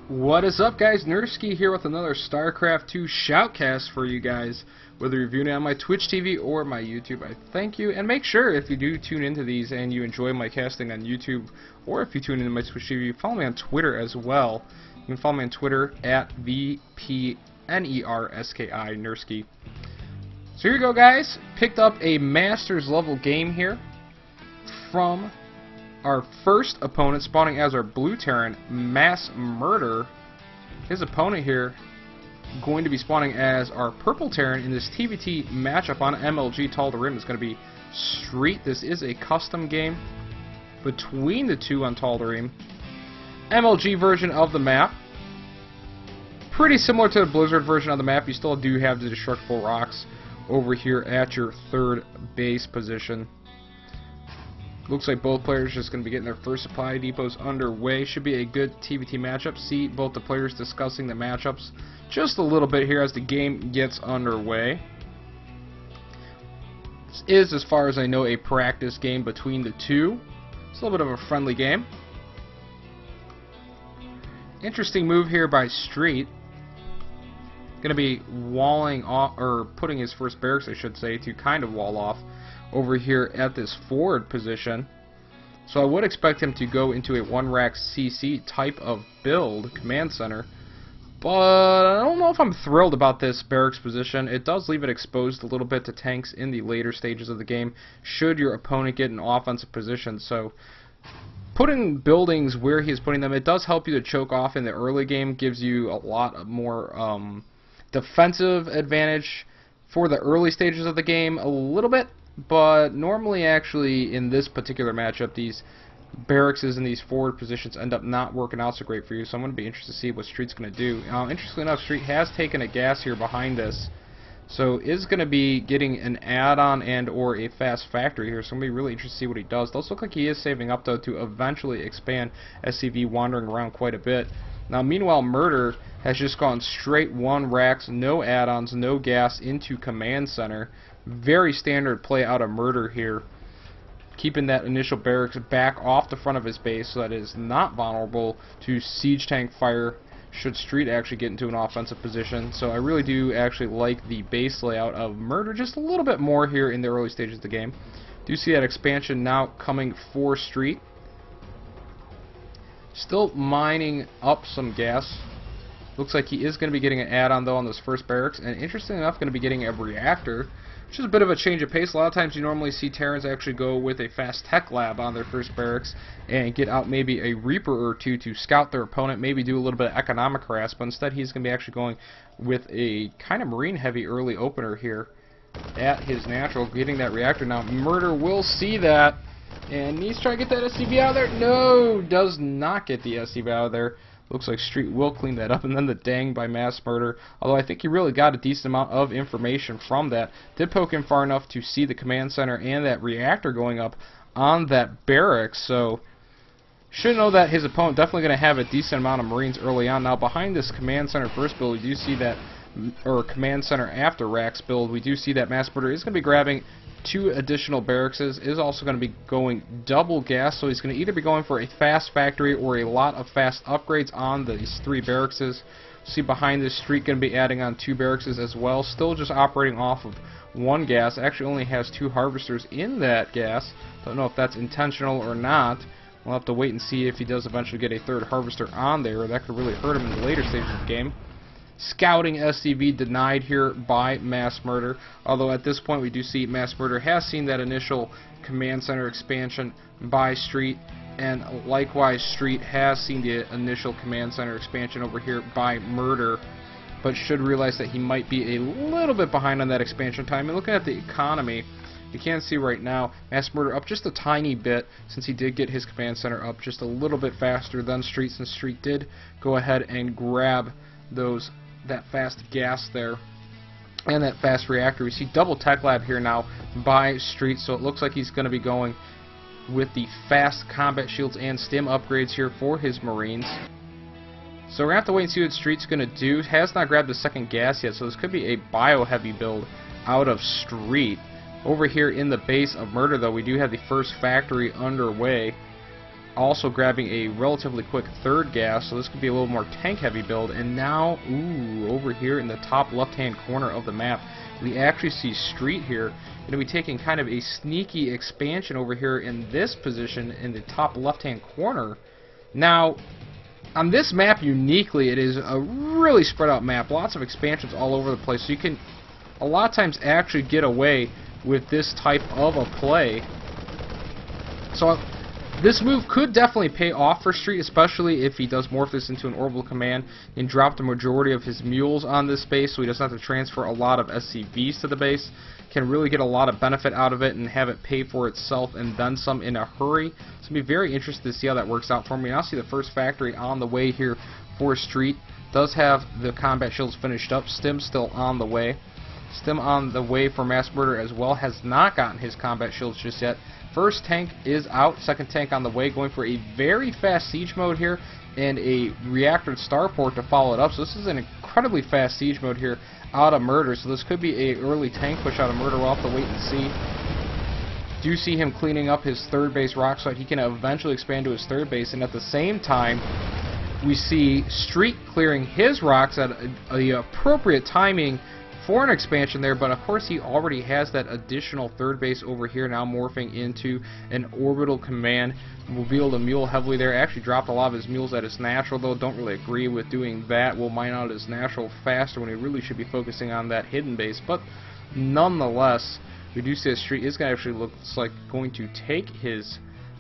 What is up, guys? Nerdsky here with another StarCraft 2 shoutcast for you guys. Whether you're viewing it on my Twitch TV or my YouTube, I thank you. And make sure, if you do tune into these and you enjoy my casting on YouTube, or if you tune into my Twitch TV, follow me on Twitter as well. You can follow me on Twitter at VPNERSKI, Nerdsky. So here you go, guys. Picked up a Masters level game here from our first opponent, spawning as our blue Terran, MassMurder. His opponent here going to be spawning as our purple Terran in this TVT matchup on MLG. Tal'Darim is going to be SCII. This is a custom game between the two on Tal'Darim. MLG version of the map. Pretty similar to the Blizzard version of the map. You still do have the destructible rocks over here at your third base position. Looks like both players are just going to be getting their first supply depots underway. Should be a good TVT matchup. See both the players discussing the matchups just a little bit here as the game gets underway. This is, as far as I know, a practice game between the two. It's a little bit of a friendly game. Interesting move here by SCII. Going to be walling off, or putting his first barracks, I should say, to kind of wall off over here at this forward position. So I would expect him to go into a 1-rack CC type of build, command center, but I don't know if I'm thrilled about this barracks position. It does leave it exposed a little bit to tanks in the later stages of the game should your opponent get an offensive position. So putting buildings where he's putting them, it does help you to choke off in the early game, gives you a lot more defensive advantage for the early stages of the game a little bit. But normally, actually, in this particular matchup, these barracks and these forward positions end up not working out so great for you. So I'm going to be interested to see what SCII's going to do. Interestingly enough, SCII has taken a gas here behind this, so is going to be getting an add-on and or a fast factory here. So I'm going to be really interested to see what he does. Does look like he is saving up, though, to eventually expand SCV, wandering around quite a bit. Now, meanwhile, Murder has just gone straight 1 racks, no add-ons, no gas into command center. Very standard play out of Murder here, keeping that initial barracks back off the front of his base so that it is not vulnerable to siege tank fire should SCII actually get into an offensive position. So I really do actually like the base layout of Murder just a little bit more here in the early stages of the game. Do see that expansion now coming for SCII. Still mining up some gas. Looks like he is going to be getting an add-on, though, on those first barracks, and interestingly enough, going to be getting a reactor, which is a bit of a change of pace. A lot of times you normally see Terrans actually go with a fast tech lab on their first barracks and get out maybe a Reaper or two to scout their opponent, maybe do a little bit of economic harass, but instead he's going to be actually going with a kind of marine-heavy early opener here at his natural, getting that reactor. Now, Murder will see that, and needs to try to get that SCV out of there. No, does not get the SCV out of there. Looks like SCII will clean that up, and then the dang by MassMurder. Although I think he really got a decent amount of information from that. Did poke him far enough to see the command center and that reactor going up on that barracks. So should know that his opponent definitely going to have a decent amount of Marines early on. Now behind this command center first build, we do see that, or command center after racks build, we do see that MassMurder is going to be grabbing 2 additional barracks, is also going to be going double gas, so he's going to either be going for a fast factory or a lot of fast upgrades on these 3 barracks. See behind this SCII going to be adding on 2 barracks as well, still just operating off of 1 gas. Actually only has 2 harvesters in that gas. Don't know if that's intentional or not. We'll have to wait and see if he does eventually get a 3rd harvester on there. That could really hurt him in the later stages of the game. Scouting SCV denied here by MassMurder, although at this point we do see MassMurder has seen that initial command center expansion by SCII, and likewise SCII has seen the initial command center expansion over here by Murder, but should realize that he might be a little bit behind on that expansion time. And looking at the economy, you can see right now MassMurder up just a tiny bit, since he did get his command center up just a little bit faster than SCII, since SCII did go ahead and grab that fast gas there and that fast reactor. We see double tech lab here now by SCII, so it looks like he's going to be going with the fast combat shields and stim upgrades here for his Marines. So we're going to have to wait and see what SCII's going to do. Has not grabbed the 2nd gas yet, so this could be a bio-heavy build out of SCII. Over here in the base of Murder, though, we do have the first factory underway. also grabbing a relatively quick third gas, so this could be a little more tank heavy build. And now, ooh, over here in the top left hand corner of the map, we actually see SCII here going to be taking kind of a sneaky expansion over here in this position in the top left hand corner. Now, on this map uniquely, it is a really spread out map, lots of expansions all over the place, so you can a lot of times actually get away with this type of a play. So this move could definitely pay off for SCII, especially if he does morph this into an orbital command and drop the majority of his mules on this base, so he doesn't have to transfer a lot of SCVs to the base. Can really get a lot of benefit out of it and have it pay for itself and then some in a hurry. So it's going to be very interested to see how that works out for me. Now see the first factory on the way here for SCII. Does have the combat shields finished up. Stim's still on the way. Stim on the way for MassMurder as well. Has not gotten his combat shields just yet. First tank is out. Second tank on the way. Going for a very fast siege mode here. And a reactor starport to follow it up. So this is an incredibly fast siege mode here out of Murder. So this could be a early tank push out of Murder. We'll have to wait and see. Do see him cleaning up his third base rock so that he can eventually expand to his third base. And at the same time, we see SCII clearing his rocks at the appropriate timing for an expansion there, but of course he already has that additional third base over here now morphing into an orbital command. We'll be able to mule heavily there. Actually dropped a lot of his mules at his natural, though. Don't really agree with doing that. We'll mine out his natural faster when he really should be focusing on that hidden base, but nonetheless, we do see that SCII is going to actually looks like going to take his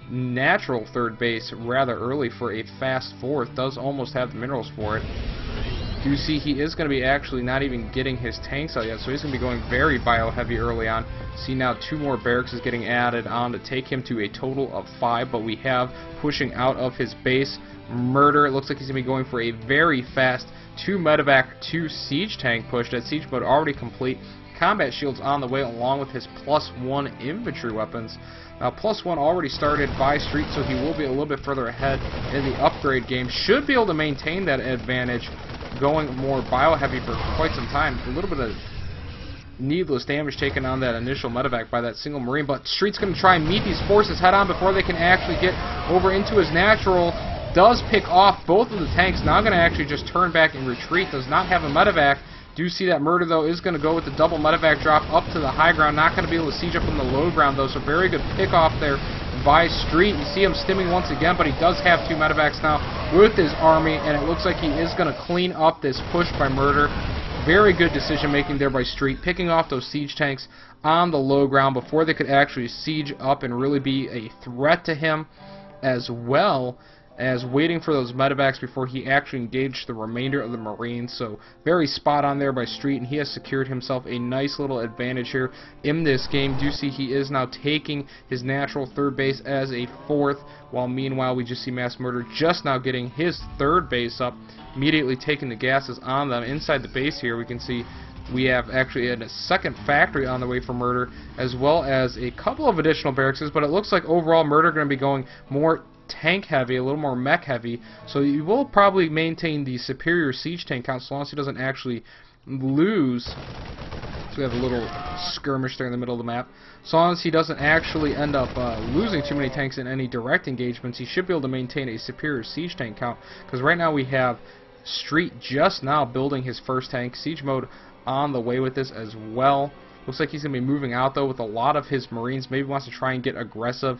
natural third base rather early for a fast fourth. Does almost have the minerals for it. Do see he is going to be actually not even getting his tanks out yet, so he's going to be going very bio heavy early on. See now 2 more barracks is getting added on to take him to a total of 5, but we have pushing out of his base Murder. It looks like he's going to be going for a very fast 2 medevac 2 siege tank push. That siege mode already complete. Combat shields on the way along with his +1 infantry weapons. Now +1 already started by SCII, so he will be a little bit further ahead in the upgrade game. Should be able to maintain that advantage going more bio-heavy for quite some time. A little bit of needless damage taken on that initial medevac by that single Marine, but SCII's going to try and meet these forces head-on before they can actually get over into his natural. Does pick off both of the tanks. Now going to actually just turn back and retreat. Does not have a medevac. Do see that Murder, though, is going to go with the double medevac drop up to the high ground. Not going to be able to siege up from the low ground, though, so very good pick off there by SCII. You see him stimming once again, but he does have 2 medevacs now with his army, and it looks like he is going to clean up this push by Murder. Very good decision making there by SCII, picking off those siege tanks on the low ground before they could actually siege up and really be a threat to him, as well as waiting for those medevacs before he actually engaged the remainder of the Marines. So very spot on there by SCII, and he has secured himself a nice little advantage here in this game. Do see he is now taking his natural third base as a fourth, while meanwhile we just see MassMurder just now getting his third base up, immediately taking the gases on them. Inside the base here we can see we have actually a second factory on the way for Murder, as well as a couple of additional barracks, but it looks like overall Murder going to be going more tank heavy, a little more mech heavy, so you will probably maintain the superior siege tank count so long as he doesn't actually lose. So we have a little skirmish there in the middle of the map. So long as he doesn't actually end up losing too many tanks in any direct engagements, he should be able to maintain a superior siege tank count, because right now we have SCII just now building his first tank. Siege mode on the way with this as well. Looks like he's going to be moving out, though, with a lot of his Marines. Maybe wants to try and get aggressive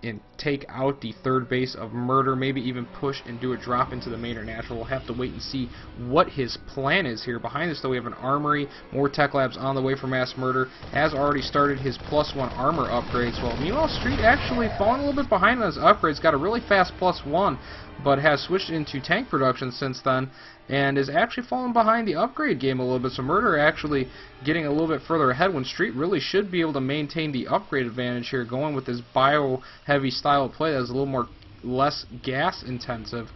and take out the third base of Murder, maybe even push and do a drop into the main or natural. We'll have to wait and see what his plan is here. Behind us, though, we have an armory, more tech labs on the way for MassMurder. Has already started his +1 armor upgrades. Well, meanwhile, SCII actually falling a little bit behind on his upgrades. Got a really fast +1, but has switched into tank production since then, and is actually falling behind the upgrade game a little bit. So Murder actually getting a little bit further ahead when SCII really should be able to maintain the upgrade advantage here, going with this bio-heavy style of play that is a little less gas intensive.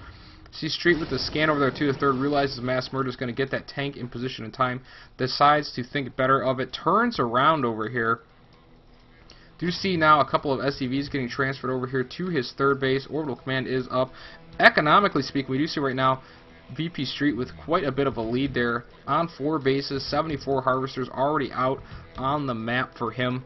See SCII with the scan over there to the third, realizes MassMurder is going to get that tank in position in time, decides to think better of it, turns around over here. Do see now a couple of SCVs getting transferred over here to his third base. Orbital command is up. Economically speaking, we do see right now VPStreet with quite a bit of a lead there on 4 bases, 74 harvesters already out on the map for him.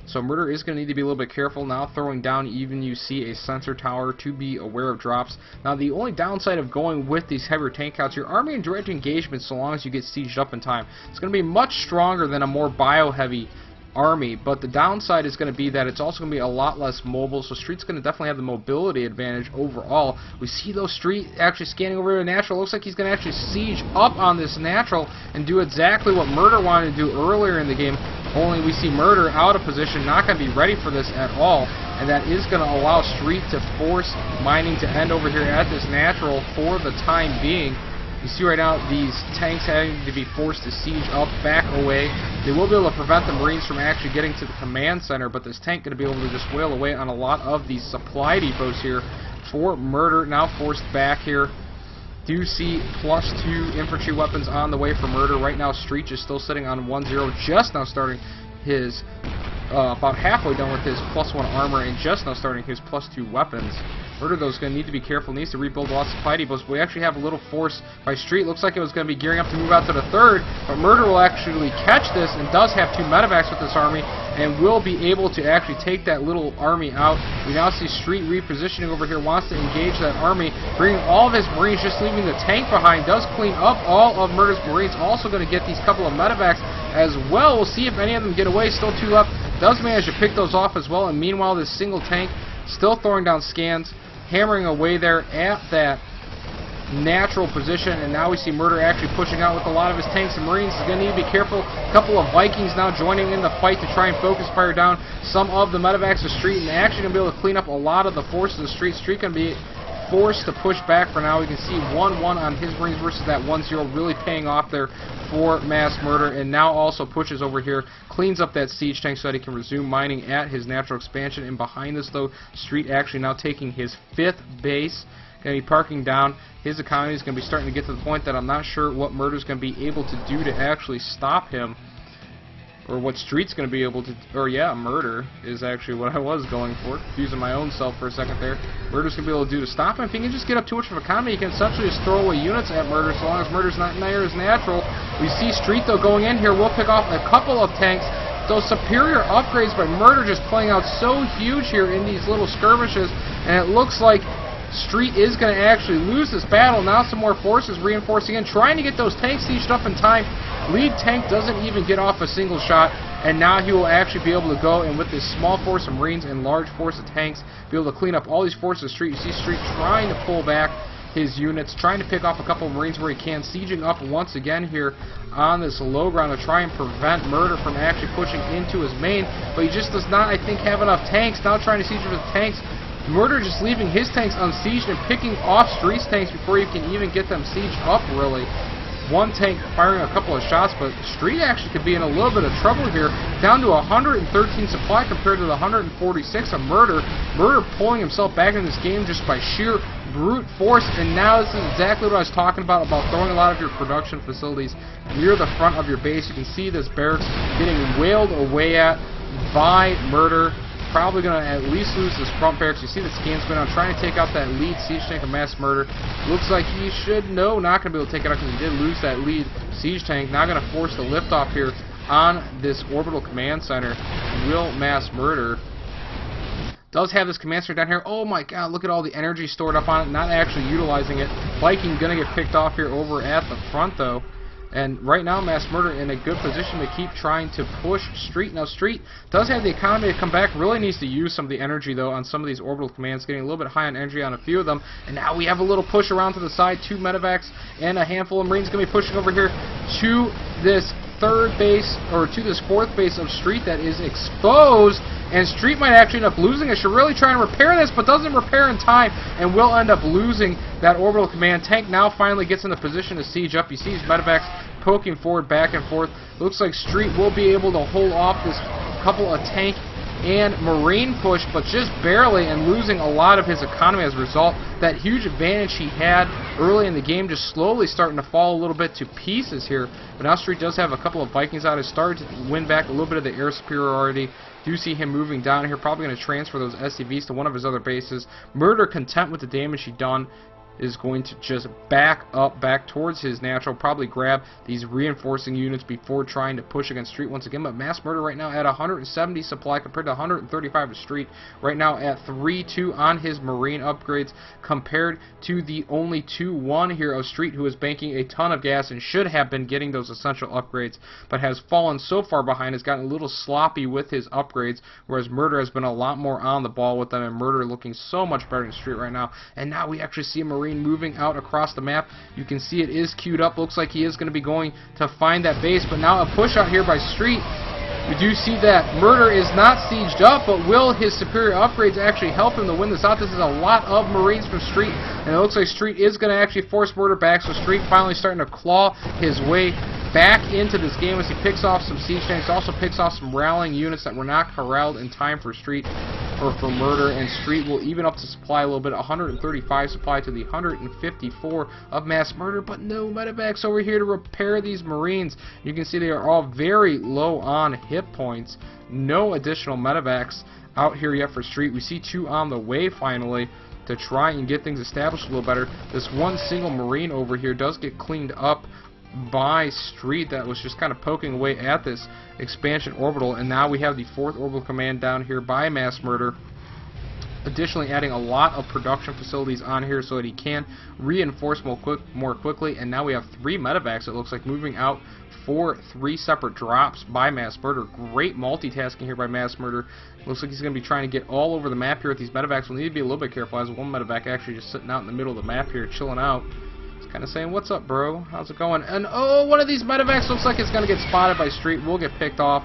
So Murder is going to need to be a little bit careful now, throwing down even you see a sensor tower to be aware of drops. Now the only downside of going with these heavier tank counts, your army in direct engagement, so long as you get sieged up in time, it's going to be much stronger than a more bio-heavy army, but the downside is going to be that it's also going to be a lot less mobile, so Street's going to definitely have the mobility advantage overall. We see though Street actually scanning over to Natural. Looks like he's going to actually siege up on this Natural and do exactly what Murder wanted to do earlier in the game, only we see Murder out of position, not going to be ready for this at all, and that is going to allow Street to force mining to end over here at this Natural for the time being. You see right now these tanks having to be forced to siege up, back away. They will be able to prevent the Marines from actually getting to the command center, but this tank going to be able to just wail away on a lot of these supply depots here for Murder. Now forced back here. Do see +2 infantry weapons on the way for Murder. Right now Street is still sitting on 1-0, just now starting his about halfway done with his +1 armor and just now starting his +2 weapons. Murder though is going to need to be careful, needs to rebuild lots of supply depots. We actually have a little force by Street. Looks like it was going to be gearing up to move out to the third, but Murder will actually catch this and does have 2 medevacs with this army and will be able to actually take that little army out. We now see Street repositioning over here, wants to engage that army, bringing all of his Marines, just leaving the tank behind. Does clean up all of Murder's Marines, also going to get these couple of medevacs as well. We'll see if any of them get away. Still 2 left. Does manage to pick those off as well, and meanwhile this single tank still throwing down scans, hammering away there at that Natural position, and now we see Murder actually pushing out with a lot of his tanks and Marines. He's going to need to be careful. A couple of Vikings now joining in the fight to try and focus fire down some of the medevacs of Street, and they're actually going to be able to clean up a lot of the forces of Street. Street going to be forced to push back for now. We can see 1-1 on his Marines versus that 1-0, really paying off there for MassMurder, and now also pushes over here, cleans up that siege tank so that he can resume mining at his Natural expansion. And behind this though, Street actually now taking his 5th base, going to be parking down. His economy is going to be starting to get to the point that I'm not sure what Murder's going to be able to do to actually stop him, or what Street's going to be able to, or yeah, Murder is actually what I was going for, confusing my own self for a second there. Murder's going to be able to do to stop him. If he can just get up too much of economy, he can essentially just throw away units at Murder, so long as Murder's not near his Natural. We see Street though going in here, will pick off a couple of tanks. Those superior upgrades by Murder just playing out so huge here in these little skirmishes, and it looks like Street is going to actually lose this battle. Now some more forces reinforcing in, trying to get those tanks sieged up in time. Lead tank doesn't even get off a single shot, and now he will actually be able to go and with this small force of Marines and large force of tanks be able to clean up all these forces of Street. You see Street trying to pull back his units, trying to pick off a couple of Marines where he can, sieging up once again here on this low ground to try and prevent Murder from actually pushing into his main, but he just does not, I think, have enough tanks. Now trying to siege with tanks. Murder just leaving his tanks unsieged and picking off Street's tanks before you can even get them sieged up, really. One tank firing a couple of shots, but Street actually could be in a little bit of trouble here. Down to 113 supply compared to the 146 of Murder. Murder pulling himself back in this game just by sheer brute force, and now this is exactly what I was talking about throwing a lot of your production facilities near the front of your base. You can see this barracks getting wailed away at by Murder. Probably going to at least lose this front barracks. You see the scans going on, trying to take out that lead siege tank of MassMurder. Looks like he should not going to be able to take it out because he did lose that lead siege tank. Now going to force the lift off here on this orbital command center. Will MassMurder does have this command center down here. Oh my god, look at all the energy stored up on it, not actually utilizing it. Viking going to get picked off here over at the front though. And right now, MassMurder in a good position to keep trying to push Street. Now, Street does have the economy to come back. Really needs to use some of the energy, though, on some of these orbital commands. Getting a little bit high on energy on a few of them. And now we have a little push around to the side. 2 medevacs and a handful of Marines going to be pushing over here to this third base, or to this 4th base of Street that is exposed. And Street might actually end up losing it. Should really try and repair this, but doesn't repair in time, and will end up losing that orbital command. Tank now finally gets in the position to siege up. You see his medevacs poking forward, back and forth. Looks like Street will be able to hold off this couple of tank and Marine push, but just barely, and losing a lot of his economy as a result. That huge advantage he had early in the game just slowly starting to fall a little bit to pieces here. But now Street does have a couple of Vikings out. Has started to win back a little bit of the air superiority. Do see him moving down here, probably going to transfer those SCVs to one of his other bases. Murder content with the damage he done. is going to just back up, back towards his natural, probably grab these reinforcing units before trying to push against Street once again. But MassMurder right now at 170 supply compared to 135 of Street. Right now at 3-2 on his Marine upgrades compared to the only 2-1 here of Street, who is banking a ton of gas and should have been getting those essential upgrades, but has fallen so far behind, has gotten a little sloppy with his upgrades, whereas Murder has been a lot more on the ball with them, and Murder looking so much better than Street right now. And now we actually see a Marine moving out across the map. You can see it is queued up. Looks like he is going to be going to find that base, but now a push out here by Street. We do see that Murder is not sieged up, but will his superior upgrades actually help him to win this out? This is a lot of Marines from Street, and it looks like Street is going to actually force Murder back, so Street finally starting to claw his way back into this game as he picks off some siege tanks, also picks off some rallying units that were not corralled in time for Street, or for Murder, and Street will even up the supply a little bit, 135 supply to the 154 of MassMurder, but no medevacs over here to repair these Marines. You can see they are all very low on hit points. No additional medevacs out here yet for Street. We see 2 on the way finally to try and get things established a little better. This one single Marine over here does get cleaned up by Street that was just kind of poking away at this expansion orbital, and now we have the 4th orbital command down here by MassMurder, additionally adding a lot of production facilities on here so that he can reinforce more quickly. And now we have 3 medevacs, it looks like, moving out for 3 separate drops by MassMurder. Great multitasking here by MassMurder. Looks like he's going to be trying to get all over the map here with these medevacs. We'll need to be a little bit careful, as one medevac actually just sitting out in the middle of the map here, chilling out. Kind of saying, what's up, bro? How's it going? And oh, one of these medevacs looks like it's going to get spotted by Street. We'll get picked off.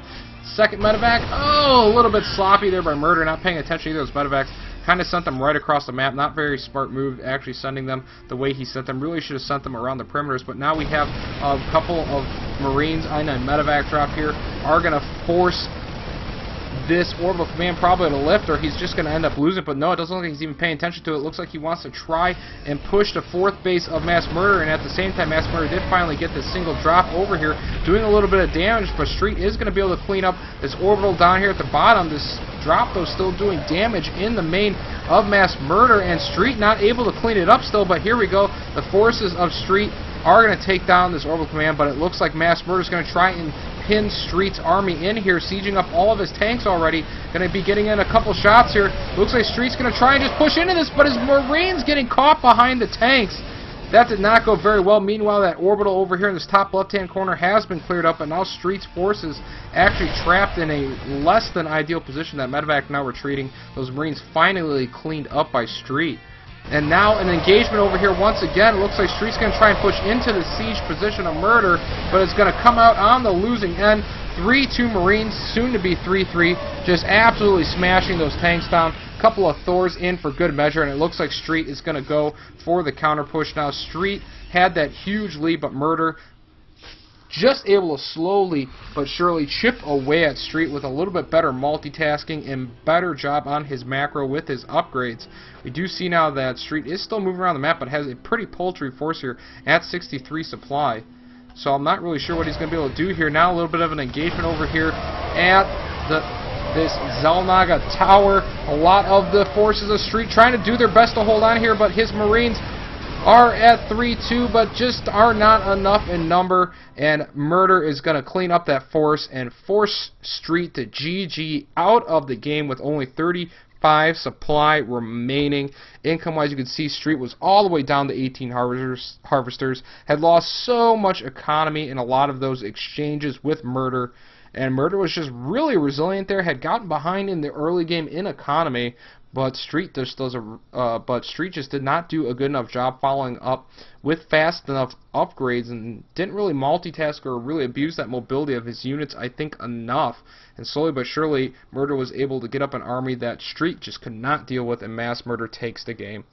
Second medevac, oh, a little bit sloppy there by Murder, not paying attention to those medevacs. Kind of sent them right across the map. Not very smart move, actually sending them the way he sent them. Really should have sent them around the perimeters. But now we have a couple of Marines on a medevac drop here are going to force this orbital command probably to lift, or he's just going to end up losing. But no, it doesn't look like he's even paying attention to it. It looks like he wants to try and push the 4th base of MassMurder, and at the same time MassMurder did finally get this single drop over here, doing a little bit of damage, but Street is going to be able to clean up this orbital down here at the bottom. This drop, though, still doing damage in the main of MassMurder, and Street not able to clean it up still, but here we go. The forces of Street are going to take down this orbital command, but it looks like MassMurder is going to try and pin Street's army in here, sieging up all of his tanks already. Going to be getting in a couple shots here. Looks like Street's going to try and just push into this, but his Marines getting caught behind the tanks. That did not go very well. Meanwhile, that orbital over here in this top left-hand corner has been cleared up, and now Street's forces actually trapped in a less than ideal position. That medevac now retreating. Those Marines finally cleaned up by Street. And now an engagement over here once again. It looks like Street's going to try and push into the siege position of Murder, but it's going to come out on the losing end. 3-2 Marines, soon to be 3-3, just absolutely smashing those tanks down. Couple of Thors in for good measure, and it looks like Street is going to go for the counter push now. Street had that huge lead, but Murder just able to slowly but surely chip away at Street with a little bit better multitasking and better job on his macro with his upgrades. We do see now that Street is still moving around the map, but has a pretty paltry force here at 63 supply. So I'm not really sure what he's going to be able to do here. Now a little bit of an engagement over here at this Zelnaga tower. A lot of the forces of Street trying to do their best to hold on here, but his Marines are at 3-2, but just are not enough in number, and Murder is going to clean up that force and force Street to GG out of the game with only 35 supply remaining. Income-wise, you can see Street was all the way down to 18 harvesters, had lost so much economy in a lot of those exchanges with Murder, and Murder was just really resilient there, had gotten behind in the early game in economy, but Street just did not do a good enough job following up with fast enough upgrades, and didn't really multitask or really abuse that mobility of his units, I think, enough. And slowly but surely, Murder was able to get up an army that Street just could not deal with, and MassMurder takes the game.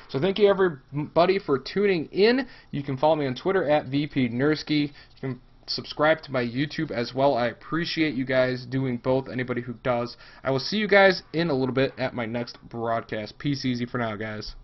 So thank you everybody for tuning in. You can follow me on Twitter at VPNersky. You can subscribe to my YouTube as well. I appreciate you guys doing both, anybody who does. I will see you guys in a little bit at my next broadcast. Peace easy for now, guys.